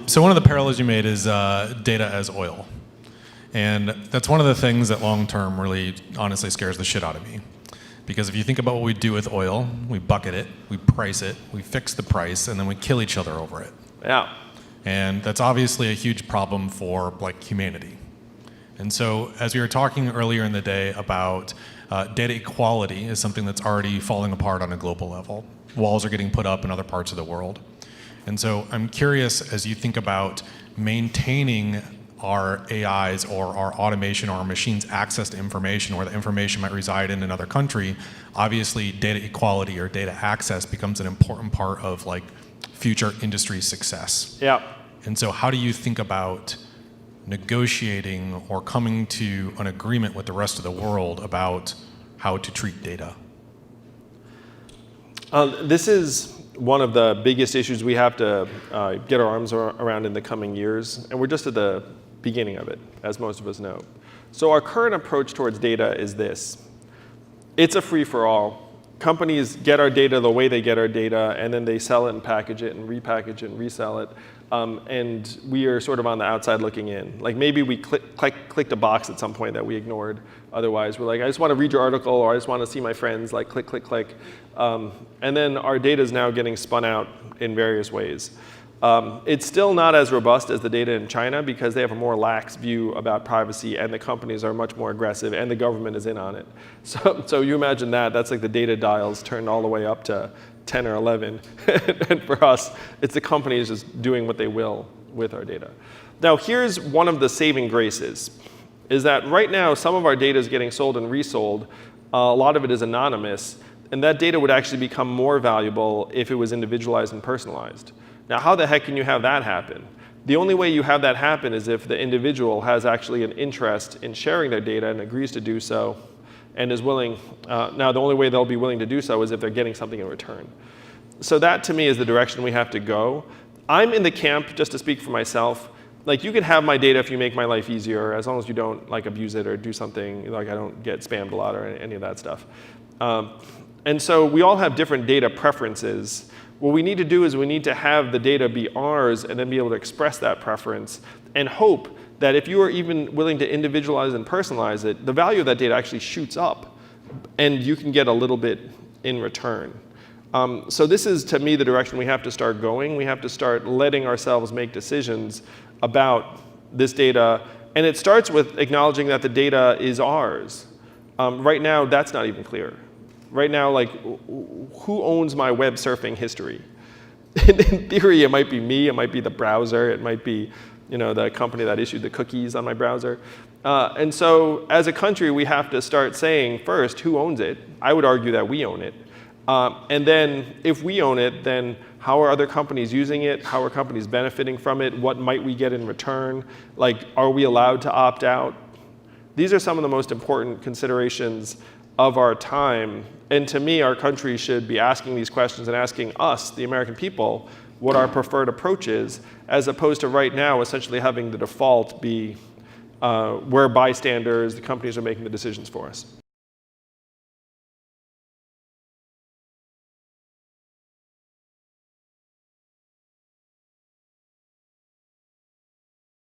So one of the parallels you made is data as oil. And that's one of the things that long-term really honestly scares the shit out of me. Because if you think about what we do with oil, we bucket it, we price it, we fix the price, and then we kill each other over it. Yeah. And that's obviously a huge problem for like humanity. And so as we were talking earlier in the day about data equality is something that's already falling apart on a global level. Walls are getting put up in other parts of the world. And so I'm curious, as you think about maintaining our AIs or our automation or our machines' access to information, or the information might reside in another country, obviously data equality or data access becomes an important part of like future industry success. Yeah. And so how do you think about negotiating or coming to an agreement with the rest of the world about how to treat data? This is one of the biggest issues we have to get our arms around in the coming years, and we're just at the beginning of it, as most of us know. So our current approach towards data is this. It's a free-for-all. Companies get our data the way they get our data, and then they sell it and package it and repackage it and resell it. And we are sort of on the outside looking in. Like maybe we clicked a box at some point that we ignored. Otherwise, we're like, I just want to read your article, or I just want to see my friends, like click, click, click. And then our data is now getting spun out in various ways. It's still not as robust as the data in China because they have a more lax view about privacy, and the companies are much more aggressive, and the government is in on it. So you imagine that. That's like the data dials turned all the way up to 10 or 11. And for us, it's the companies just doing what they will with our data. Now, here's one of the saving graces, is that right now, some of our data is getting sold and resold. A lot of it is anonymous. And that data would actually become more valuable if it was individualized and personalized. Now, how the heck can you have that happen? The only way you have that happen is if the individual has actually an interest in sharing their data and agrees to do so and is willing. Now, the only way they'll be willing to do so is if they're getting something in return. So that, to me, is the direction we have to go. I'm in the camp, just to speak for myself, like you can have my data if you make my life easier, as long as you don't like abuse it or do something, like I don't get spammed a lot or any of that stuff. And so we all have different data preferences. What we need to do is we need to have the data be ours and then be able to express that preference and hope that if you are even willing to individualize and personalize it, the value of that data actually shoots up and you can get a little bit in return. So this is, to me, the direction we have to start going. We have to start letting ourselves make decisions about this data. And it starts with acknowledging that the data is ours. Right now, that's not even clear. Right now, like, who owns my web surfing history? In theory, it might be me. It might be the browser. It might be the company that issued the cookies on my browser. And so as a country, we have to start saying, first, who owns it? I would argue that we own it. And then if we own it, then how are other companies using it? How are companies benefiting from it? What might we get in return? Like, are we allowed to opt out? These are some of the most important considerations of our time. And to me, our country should be asking these questions and asking us, the American people, what our preferred approach is, as opposed to right now essentially having the default be we're bystanders, the companies are making the decisions for us.